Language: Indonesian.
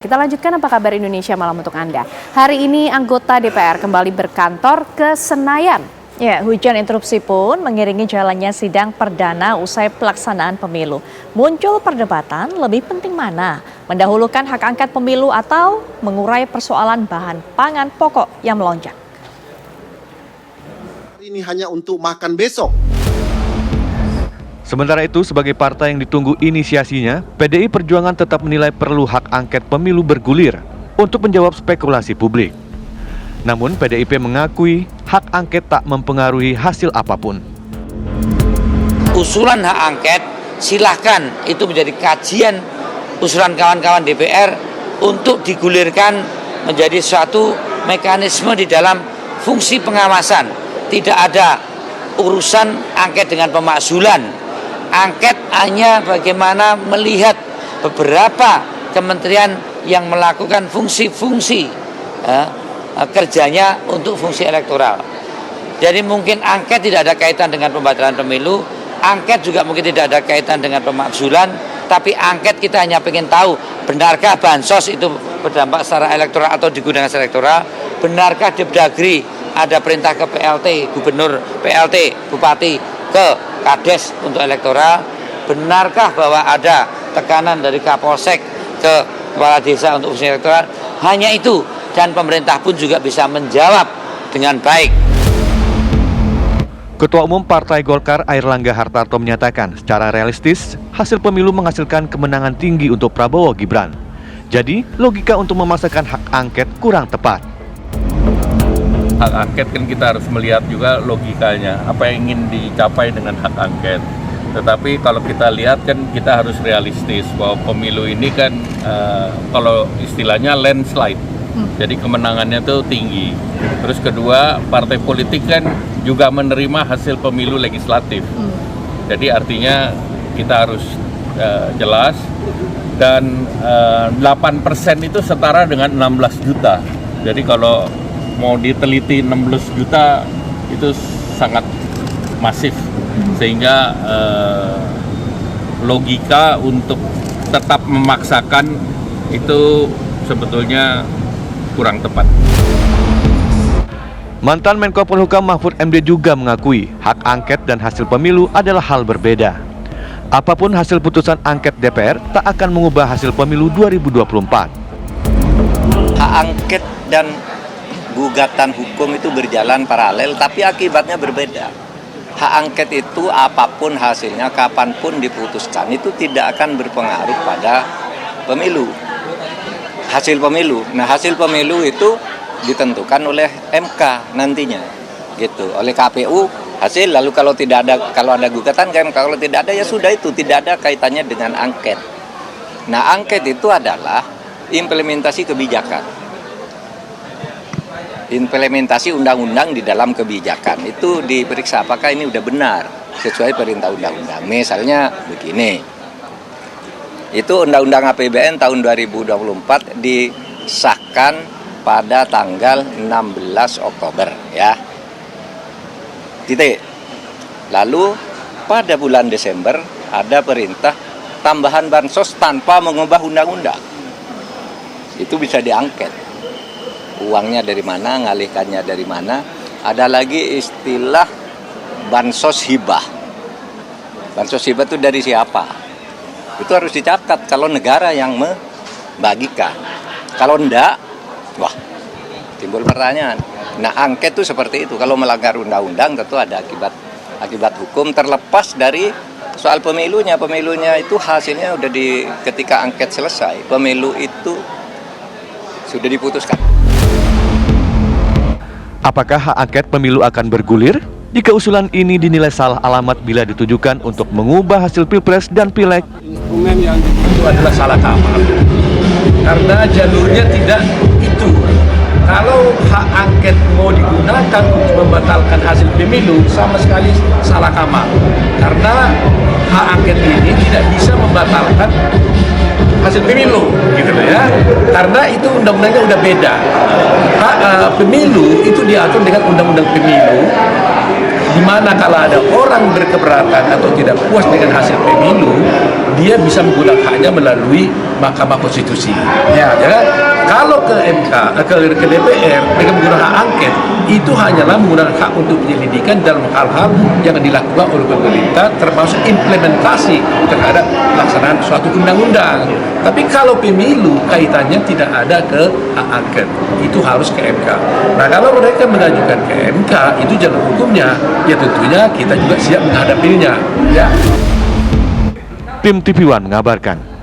Kita lanjutkan apa kabar Indonesia Malam untuk Anda. Hari ini anggota DPR kembali berkantor ke Senayan. Ya, hujan interupsi pun mengiringi jalannya sidang perdana usai pelaksanaan pemilu. Muncul perdebatan lebih penting mana? Mendahulukan hak angket pemilu atau mengurai persoalan bahan pangan pokok yang melonjak? Ini hanya untuk makan besok. Sementara itu, sebagai partai yang ditunggu inisiasinya, PDI Perjuangan tetap menilai perlu hak angket pemilu bergulir untuk menjawab spekulasi publik. Namun, PDIP mengakui hak angket tak mempengaruhi hasil apapun. Usulan hak angket, silahkan itu menjadi kajian usulan kawan-kawan DPR untuk digulirkan menjadi suatu mekanisme di dalam fungsi pengawasan. Tidak ada urusan angket dengan pemakzulan. Angket hanya bagaimana melihat beberapa kementerian yang melakukan fungsi-fungsi kerjanya untuk fungsi elektoral. Jadi mungkin angket tidak ada kaitan dengan pembatalan pemilu, angket juga mungkin tidak ada kaitan dengan pemakzulan, tapi angket kita hanya ingin tahu benarkah bansos itu berdampak secara elektoral atau digunakan secara elektoral, benarkah Depdagri ada perintah ke PLT, gubernur PLT, bupati ke Kades untuk elektoral, benarkah bahwa ada tekanan dari Kapolsek ke kepala desa untuk fungsi elektoral. Hanya itu, dan pemerintah pun juga bisa menjawab dengan baik. Ketua Umum Partai Golkar Airlangga Hartarto menyatakan secara realistis hasil pemilu menghasilkan kemenangan tinggi untuk Prabowo Gibran. Jadi logika untuk memaksakan hak angket kurang tepat. Hak angket kan kita harus melihat juga logikanya, apa yang ingin dicapai dengan hak angket. Tetapi kalau kita lihat kan kita harus realistis bahwa pemilu ini kan kalau istilahnya landslide, jadi kemenangannya tuh tinggi. Terus kedua, partai politik kan juga menerima hasil pemilu legislatif. Jadi artinya kita harus jelas, dan 8% itu setara dengan 16 juta. Jadi kalau mau diteliti 16 juta itu sangat masif, sehingga logika untuk tetap memaksakan itu sebetulnya kurang tepat. Mantan Menko Polhukam Mahfud MD juga mengakui hak angket dan hasil pemilu adalah hal berbeda. Apapun hasil putusan angket DPR tak akan mengubah hasil pemilu 2024. Hak angket dan gugatan hukum itu berjalan paralel, tapi akibatnya berbeda. Hak angket itu apapun hasilnya, kapanpun diputuskan, itu tidak akan berpengaruh pada pemilu, hasil pemilu. Nah, hasil pemilu itu ditentukan oleh MK nantinya, gitu, oleh KPU hasil. Lalu kalau ada gugatan kan, kalau tidak ada ya sudah, itu tidak ada kaitannya dengan angket. Nah, angket itu adalah implementasi kebijakan. Implementasi undang-undang di dalam kebijakan itu diperiksa apakah ini udah benar sesuai perintah undang-undang. Misalnya begini, itu undang-undang APBN tahun 2024 disahkan pada tanggal 16 Oktober ya. Titik. Lalu pada bulan Desember ada perintah tambahan bansos tanpa mengubah undang-undang. Itu bisa diangket. Uangnya dari mana, ngalihkannya dari mana. Ada lagi istilah bansos hibah. Bansos hibah itu dari siapa? Itu harus dicatat kalau negara yang membagikan. Kalau enggak, wah, timbul pertanyaan. Nah, angket itu seperti itu. Kalau melanggar undang-undang tentu ada akibat hukum, terlepas dari soal pemilunya. Pemilunya itu hasilnya udah ketika angket selesai. Pemilu itu sudah diputuskan. Apakah hak angket pemilu akan bergulir? Jika usulan ini dinilai salah alamat bila ditujukan untuk mengubah hasil Pilpres dan Pileg. Instrumen yang itu adalah salah kamar, karena jalurnya tidak itu. Kalau hak angket mau digunakan untuk membatalkan hasil pemilu, sama sekali salah kamar. Karena hak angket ini tidak bisa membatalkan hasil pemilu, gitu ya. Karena itu undang-undangnya udah beda. Hak pemilu itu diatur dengan undang-undang pemilu di mana kalau ada orang berkeberatan atau tidak puas dengan hasil pemilu, dia bisa menggunakan haknya melalui Mahkamah Konstitusi. Ya kan? Kalau ke MK, ke DPR dengan menggunakan hak angket, itu hanyalah menggunakan hak untuk penyelidikan dalam hal-hal yang dilakukan oleh pemerintah, termasuk implementasi terhadap pelaksanaan suatu undang-undang. Tapi kalau pemilu kaitannya tidak ada ke hak angket, itu harus ke MK. Nah, kalau mereka mengajukan ke MK, itu jalur hukumnya, ya tentunya kita juga siap menghadapinya. Ya. Tim TV One mengabarkan.